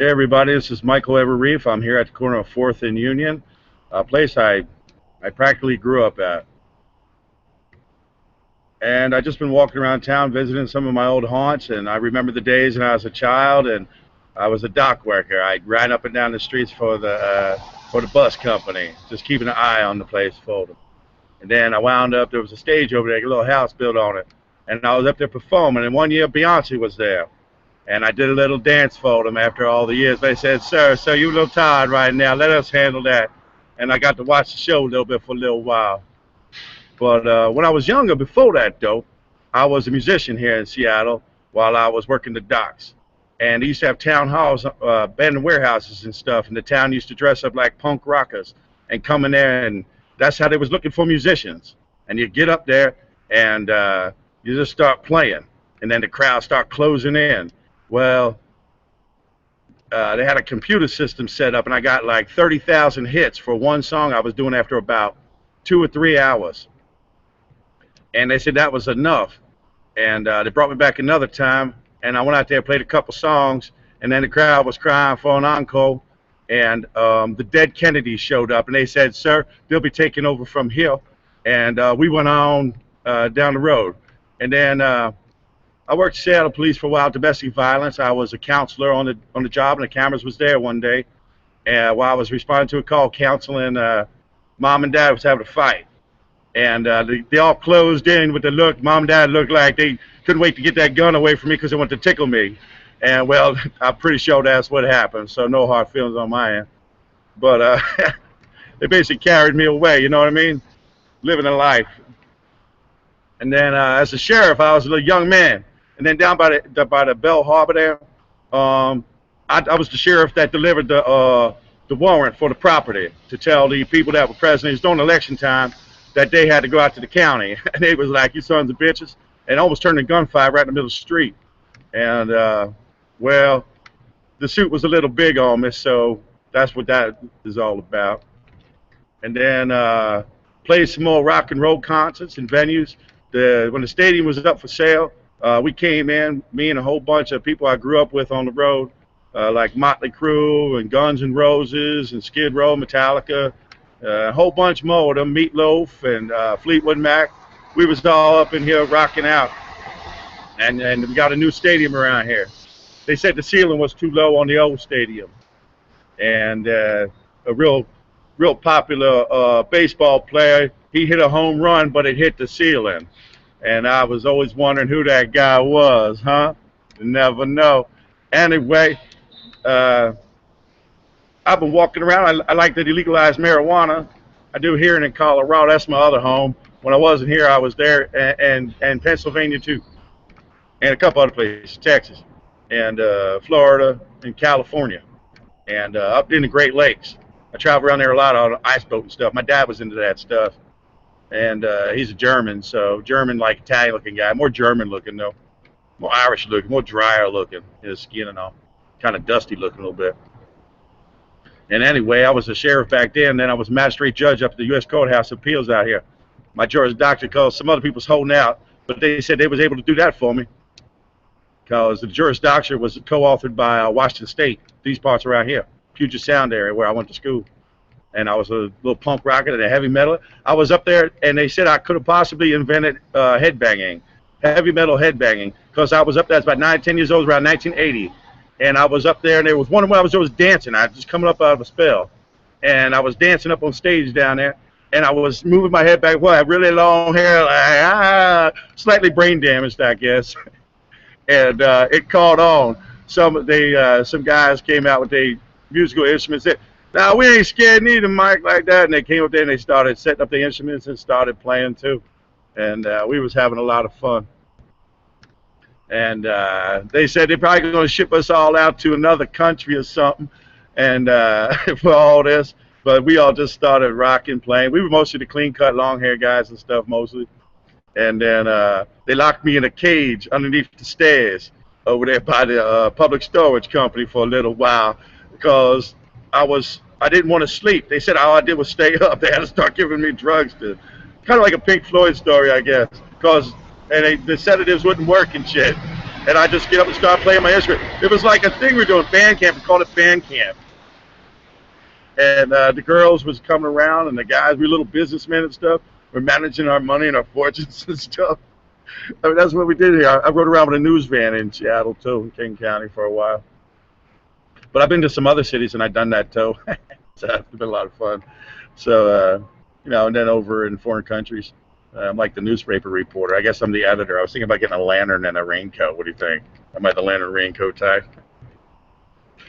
Hey everybody, this is Michael Everreef. I'm here at the corner of 4th and Union, a place I practically grew up at. And I just been walking around town visiting some of my old haunts, and I remember the days when I was a child and I was a dock worker. I ran up and down the streets for the bus company, just keeping an eye on the place for them. And then I wound up, there was a stage over there, a little house built on it, and I was up there performing. And one year Beyonce was there. And I did a little dance for them after all the years. They said, sir, you're a little tired right now. Let us handle that. And I got to watch the show a little bit for a little while. But when I was younger, before that, though, I was a musician here in Seattle while I was working the docks. And they used to have town halls, abandoned warehouses and stuff. And the town used to dress up like punk rockers and come in there. And that's how they was looking for musicians. And you get up there and you just start playing. And then the crowd start closing in. Well, they had a computer system set up, and I got like 30,000 hits for one song I was doing after about 2 or 3 hours. And they said that was enough. And they brought me back another time, and I went out there, played a couple songs, and then the crowd was crying for an encore. And the Dead Kennedys showed up, and they said, sir, they'll be taking over from here. And we went on down the road. And then I worked Seattle Police for a while, domestic violence. I was a counselor on the job, and the cameras was there one day. And while I was responding to a call counseling, mom and dad was having a fight. And they all closed in with the look. Mom and dad looked like they couldn't wait to get that gun away from me because they wanted to tickle me. And, well, I'm pretty sure that's what happened, so no hard feelings on my end. But they basically carried me away, you know what I mean? Living a life. And then as a sheriff, I was a little young man. And then down by the Bell Harbor there, I was the sheriff that delivered the warrant for the property to tell the people that were present. It was during election time that they had to go out to the county. And they was like, you sons of bitches. And almost turned a gunfire right in the middle of the street. And, well, the suit was a little big on me, so that's what that is all about. And then played some more rock and roll concerts and venues. When the stadium was up for sale, we came in, me and a whole bunch of people I grew up with on the road, like Motley Crue and Guns N' Roses and Skid Row, Metallica, a whole bunch more of them, Meatloaf and Fleetwood Mac. We was all up in here rocking out, and we got a new stadium around here. They said the ceiling was too low on the old stadium, and a real popular baseball player, he hit a home run, but it hit the ceiling. And I was always wondering who that guy was, huh? You never know. Anyway, I've been walking around. I like to legalize marijuana. I do here in Colorado. That's my other home. When I wasn't here, I was there, and Pennsylvania too, and a couple other places, Texas, and Florida, and California, and up in the Great Lakes. I travel around there a lot on ice boat and stuff. My dad was into that stuff. And he's a German, so German like Italian looking guy, more German looking though, more Irish looking, more drier looking, his skin and all, kind of dusty looking a little bit. And anyway, I was a sheriff back then, then I was a magistrate judge up at the U.S. Courthouse of Appeals out here. My Juris Doctor, because some other people's holding out, but they said they was able to do that for me, because the Juris Doctor was co-authored by Washington State, these parts around here, Puget Sound area where I went to school. And I was a little punk rocker and a heavy metal. I was up there, and they said I could have possibly invented headbanging, heavy metal headbanging, because I was up there. I was about 9, 10 years old, around 1980. And I was up there, and there was one when I was always dancing. I was just coming up out of a spell. And I was dancing up on stage down there, and I was moving my head back. Well, I had really long hair, like, slightly brain damaged, I guess. And it caught on. Some guys came out with their musical instruments. Now, we ain't scared neither, Mike, like that. And they came up there and they started setting up the instruments and started playing too. And we was having a lot of fun. And they said they're probably going to ship us all out to another country or something, and for all this. But we all just started rocking, playing. We were mostly the clean-cut, long-hair guys and stuff, mostly. And then they locked me in a cage underneath the stairs over there by the public storage company for a little while, because I didn't want to sleep. They said all I did was stay up. They had to start giving me drugs to, kind of like a Pink Floyd story, I guess, because the sedatives wouldn't work and shit. and I just get up and start playing my instrument. It was like a thing we're doing, band camp. We called it band camp. And the girls was coming around, and the guys, we little businessmen and stuff. We're managing our money and our fortunes and stuff. I mean, that's what we did here. I rode around with a news van in Seattle too, in King County for a while. But I've been to some other cities and I've done that too. So it's been a lot of fun. So, and then over in foreign countries, I'm like the newspaper reporter. I guess I'm the editor. I was thinking about getting a lantern and a raincoat. What do you think? Am I the lantern raincoat type?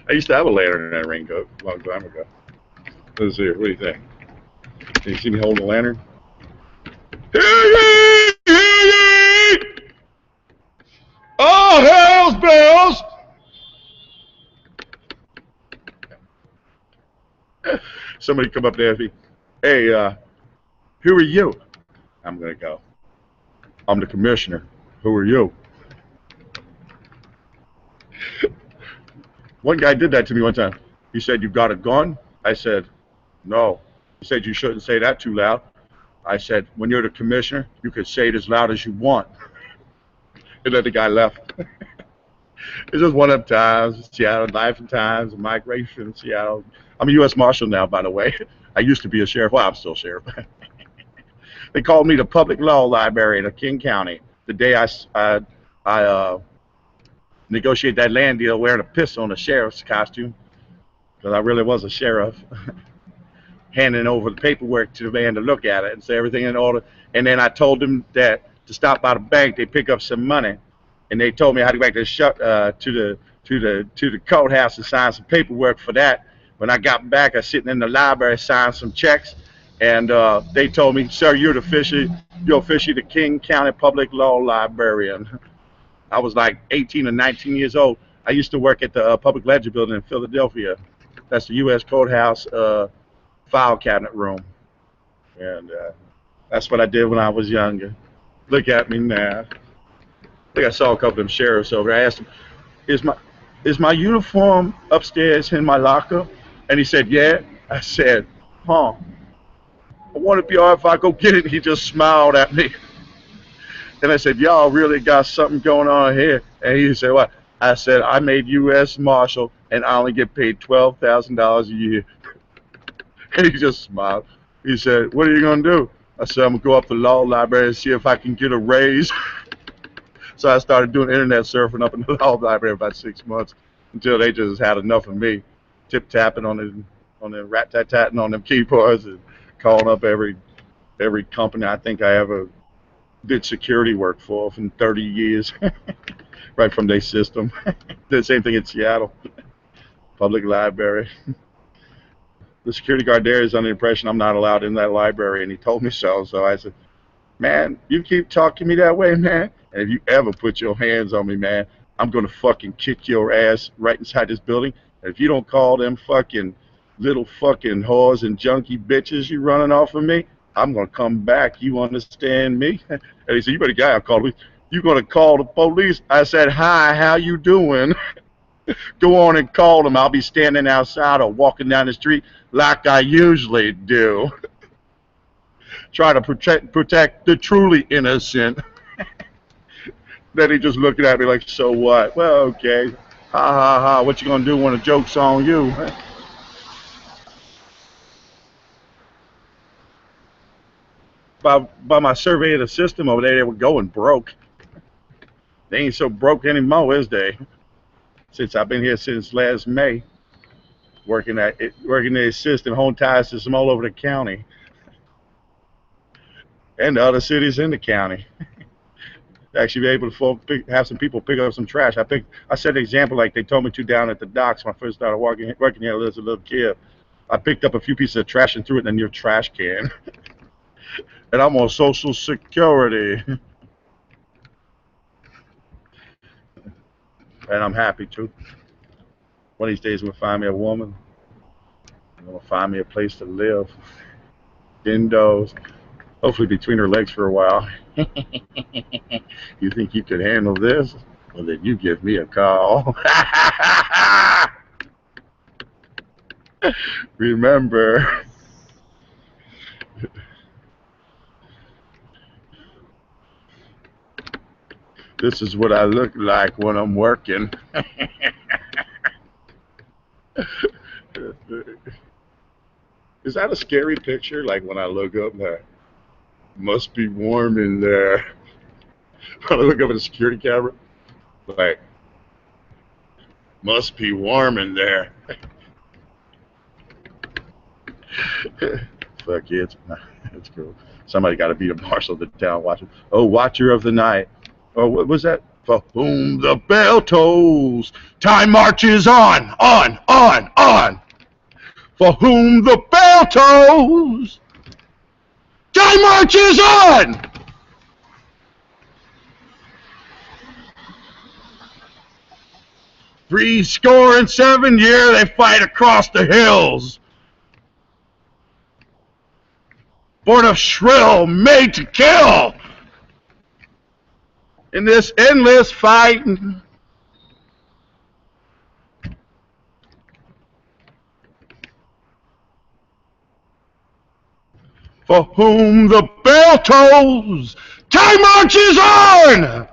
I used to have a lantern and a raincoat a long time ago. Let's see. What do you think? Can you see me holding a lantern? Hey, hey, hey, hey! Oh, hell's bells! Somebody come up there and ask me, hey, who are you? I'm going to go, I'm the commissioner. Who are you? One guy did that to me one time. He said, you got a gun? I said, no. He said, you shouldn't say that too loud. I said, when you're the commissioner, you can say it as loud as you want. And then the guy left. It's just one of them times, Seattle, life and times, migration in Seattle. I'm a U.S. Marshal now, by the way. I used to be a sheriff. Well, I'm still sheriff. They called me the public law librarian of King County the day I negotiated that land deal wearing a pistol in a sheriff's costume, because I really was a sheriff, handing over the paperwork to the man to look at it and say everything in order. And then I told them that to stop by the bank, they pick up some money, and they told me how to go back to the courthouse and sign some paperwork for that. When I got back, I was sitting in the library, signed some checks, and they told me, sir, you're officially the King County Public Law Librarian. I was like 18 or 19 years old. I used to work at the Public Ledger Building in Philadelphia. That's the U.S. Courthouse file cabinet room. And that's what I did when I was younger. Look at me now. I think I saw a couple of them sheriffs over there. I asked him, is my uniform upstairs in my locker? And he said, yeah. I said, huh. I wonder if you are if I go get it. He just smiled at me. And I said, y'all really got something going on here. And he said, what? I said, I made U.S. Marshal, and I only get paid $12,000 a year. And he just smiled. He said, what are you going to do? I said, I'm going to go up to the law library and see if I can get a raise. So I started doing internet surfing up in the law library about 6 months until they just had enough of me, tip-tapping on the rat-tat-tatting on them keyboards and calling up every company I think I ever did security work for 30 years, right from their system. Did the same thing in Seattle, public library. The security guard there is under the impression I'm not allowed in that library, and he told me so. So I said, man, you keep talking to me that way, man, and if you ever put your hands on me, man, I'm going to fucking kick your ass right inside this building. And if you don't call them fucking little fucking whores and junkie bitches you running off of me, I'm going to come back. You understand me? And he said, you better guy I called me. You going to call the police? I said, hi, how you doing? Go on and call them. I'll be standing outside or walking down the street like I usually do. Try to protect the truly innocent. Then he just looking at me like, so what? Well, okay. Ha, ha, ha. What you going to do when a joke's on you? By my survey of the system over there, they were going broke. They ain't so broke anymore, is they? Since I've been here since last May, working the assistant home tie system all over the county and the other cities in the county. Actually be able to have some people pick up some trash. I set an example like they told me to down at the docks when I first started working here as a little kid. I picked up a few pieces of trash and threw it in your trash can. And I'm on Social Security. And I'm happy to. One of these days I'm going to find me a woman. I'm going to find me a place to live. Indoors. Hopefully between her legs for a while. You think you could handle this? Well, then you give me a call. Remember. This is what I look like when I'm working. Is that a scary picture? Like when I look up, like, must be warm in there. When I look up at a security camera, like, must be warm in there. Fuck yeah, it's cool. Somebody got to be the marshal of the town watching. Oh, watcher of the night. Oh, what was that? For whom the bell tolls, time marches on. For whom the bell tolls, time marches on. 70 years they fight across the hills. Born of shrill, made to kill. In this endless fight. For whom the bell tolls, time marches on!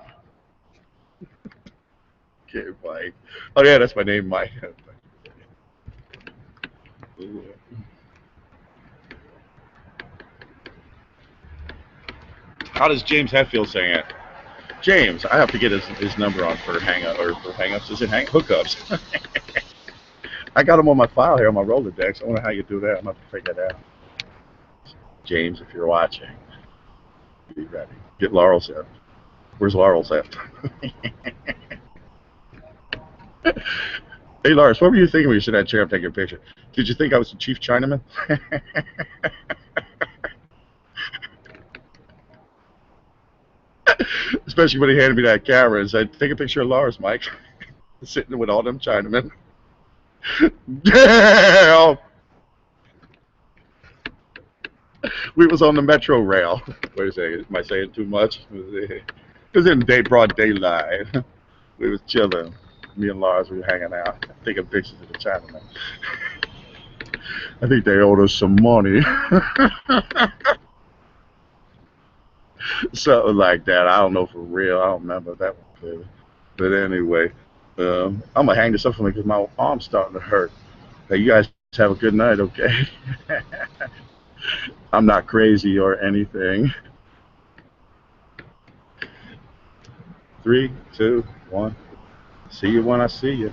Okay, Mike. Oh yeah, that's my name, Mike. How does James Hetfield sing it? James, I have to get his number on for hang-ups. Is it hookups? I got him on my file here on my Rolodex. I wonder how you do that. I'm going to have to figure that out. James, if you're watching, be ready. Get Laurel's in. Where's Laurel's at? Hey, Lars, what were you thinking when you said that chair? I'm taking a picture. Did you think I was the chief Chinaman? Especially when he handed me that camera and said, take a picture of Lars, Mike. Sitting with all them Chinamen. Damn! We was on the metro rail. Wait a second, am I saying too much? It was in broad daylight. We was chilling. Me and Lars were hanging out, taking pictures of the Chinamen. I think they owed us some money. Something like that. I don't know for real. I don't remember that one clearly. But anyway, I'm going to hang this up for me because my arm's starting to hurt. Hey, you guys have a good night, okay? I'm not crazy or anything. 3, 2, 1. See you when I see you.